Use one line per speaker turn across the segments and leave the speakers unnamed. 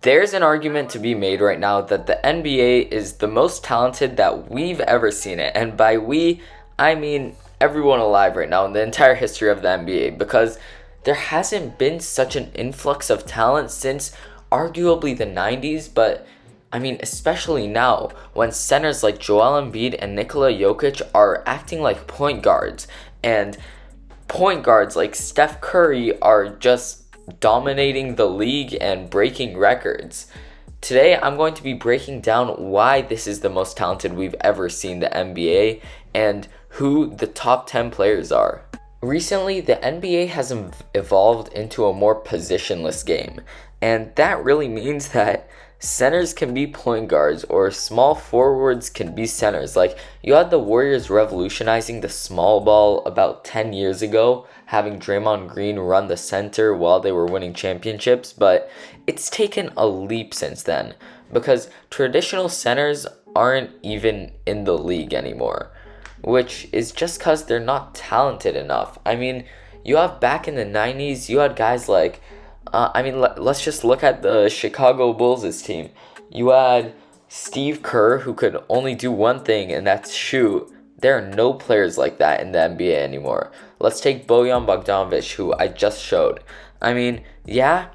There's an argument to be made right now that the NBA is the most talented that we've ever seen it. And by we, I mean everyone alive right now in the entire history of the NBA, because there hasn't been such an influx of talent since arguably the 90s, but I mean, especially now when centers like Joel Embiid and Nikola Jokic are acting like point guards, and point guards like Steph Curry are just dominating the league and breaking records. Today, I'm going to be breaking down why this is the most talented we've ever seen the NBA and who the top 10 players are. Recently, the NBA has evolved into a more positionless game, and that really means that centers can be point guards or small forwards can be centers. Like, you had the Warriors revolutionizing the small ball about 10 years ago, having Draymond Green run the center while they were winning championships, but it's taken a leap since then because traditional centers aren't even in the league anymore, which is just because they're not talented enough. I mean, you have back in the 90s, you had guys like, let's just look at the Chicago Bulls' team. You had Steve Kerr, who could only do one thing, and that's shoot. There are no players like that in the NBA anymore. Let's take Bojan Bogdanovic, who I just showed. I mean, yeah,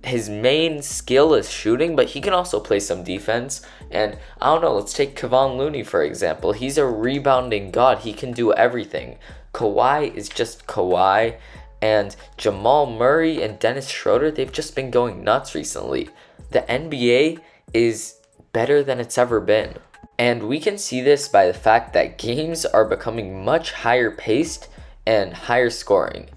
his main skill is shooting, but he can also play some defense. And I don't know, let's take Kevon Looney for example. He's a rebounding god. He can do everything. Kawhi is just Kawhi. And Jamal Murray and Dennis Schroeder, they've just been going nuts recently. The NBA is better than it's ever been. And we can see this by the fact that games are becoming much higher paced and higher scoring.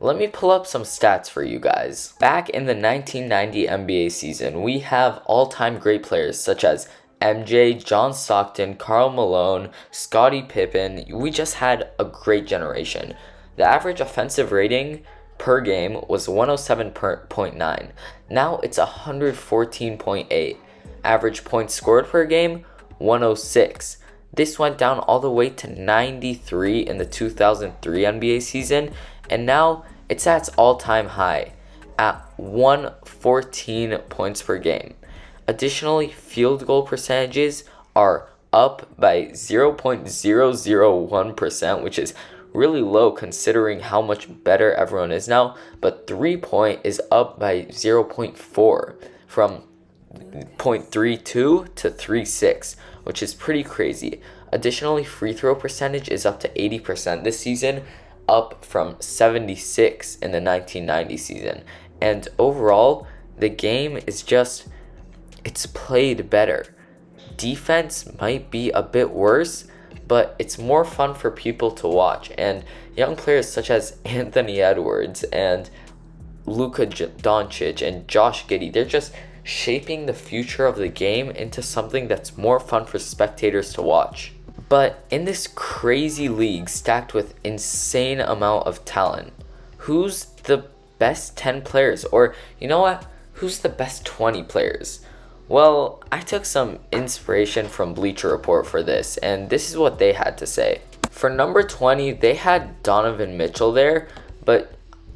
Let me pull up some stats for you guys. Back in the 1990 NBA season, we have all-time great players such as MJ, John Stockton, Karl Malone, Scottie Pippen. We just had a great generation. The average offensive rating per game was 107.9. Now it's 114.8. Average points scored per game, 106. This went down all the way to 93 in the 2003 NBA season, and now it's at its all-time high at 114 points per game. Additionally, field goal percentages are up by 0.001%, which is really low considering how much better everyone is now, but 3-point is up by 0.4 from 0.32 to 3.6, which is pretty crazy. Additionally, free throw percentage is up to 80% this season, up from 76 in the 1990 season. And overall, the game is just, it's played better. Defense might be a bit worse, but it's more fun for people to watch. And young players such as Anthony Edwards and Luka Doncic and Josh Giddey, they're just shaping the future of the game into something that's more fun for spectators to watch. But in this crazy league stacked with insane amount of talent, who's the best 10 players? Or you know what? Who's the best 20 players? Well, I took some inspiration from Bleacher Report for this, and this is what they had to say. For number 20, they had Donovan Mitchell there, but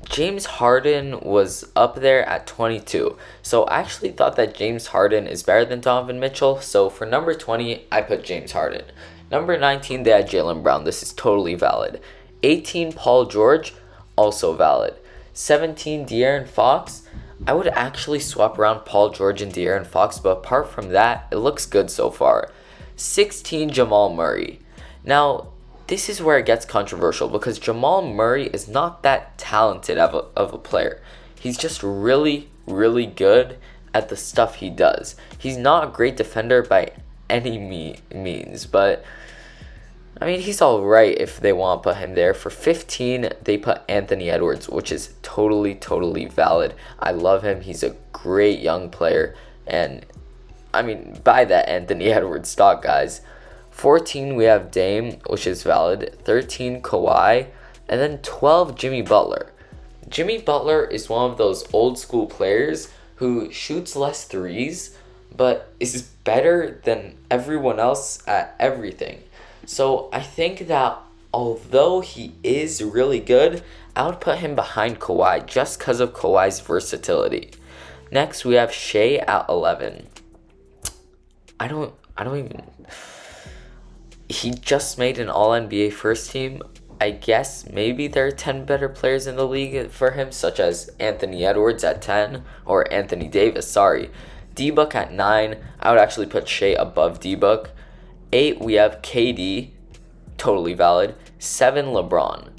James Harden was up there at 22. So I actually thought that James Harden is better than Donovan Mitchell, so for number 20, I put James Harden. Number 19, they had Jaylen Brown. This is totally valid. 18, Paul George, also valid. 17, De'Aaron Fox. I would actually swap around Paul George and De'Aaron Fox, but apart from that, it looks good so far. 16, Jamal Murray. Now, this is where it gets controversial because Jamal Murray is not that talented of a player. He's just really, really good at the stuff he does. He's not a great defender by any means, but I mean, he's alright if they want to put him there. For 15, they put Anthony Edwards, which is totally, totally valid. I love him. He's a great young player. And, I mean, buy that Anthony Edwards stock, guys. 14, we have Dame, which is valid. 13, Kawhi. And then 12, Jimmy Butler. Jimmy Butler is one of those old school players who shoots less threes, but is better than everyone else at everything. So I think that although he is really good, I would put him behind Kawhi just because of Kawhi's versatility. Next, we have Shea at 11. I don't even. He just made an All NBA first team. I guess maybe there are 10 better players in the league for him, such as Anthony Edwards at 10, or Anthony Davis, sorry. D-Book at 9. I would actually put Shea above D-Book. 8, we have KD, totally valid. 7, LeBron.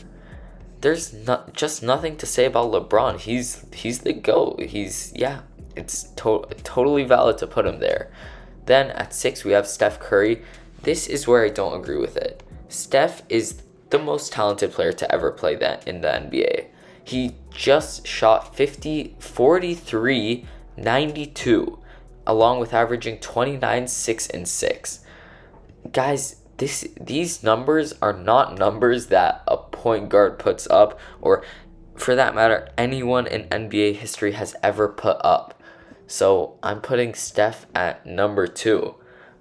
There's just nothing to say about LeBron. He's the GOAT. It's totally valid to put him there. Then at 6, we have Steph Curry. This is where I don't agree with it. Steph is the most talented player to ever play that in the NBA. He just shot 43, 92, along with averaging 29, 6, and 6. Guys, these numbers are not numbers that a point guard puts up, or for that matter, anyone in NBA history has ever put up. So I'm putting Steph at number 2.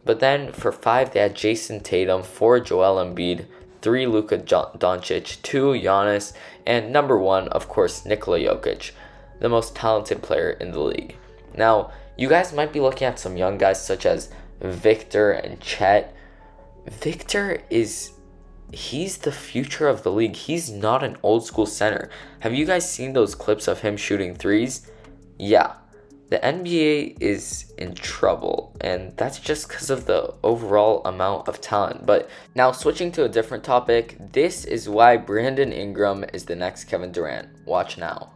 But then for 5, they had Jason Tatum, 4, Joel Embiid, 3, Luka Doncic, 2, Giannis, and number 1, of course, Nikola Jokic, the most talented player in the league. Now, you guys might be looking at some young guys such as Victor and Chet. Victor he's the future of the league. He's not an old school center. Have you guys seen those clips of him shooting threes? Yeah. The NBA is in trouble, and that's just because of the overall amount of talent. But now switching to a different topic, this is why Brandon Ingram is the next Kevin Durant. Watch now.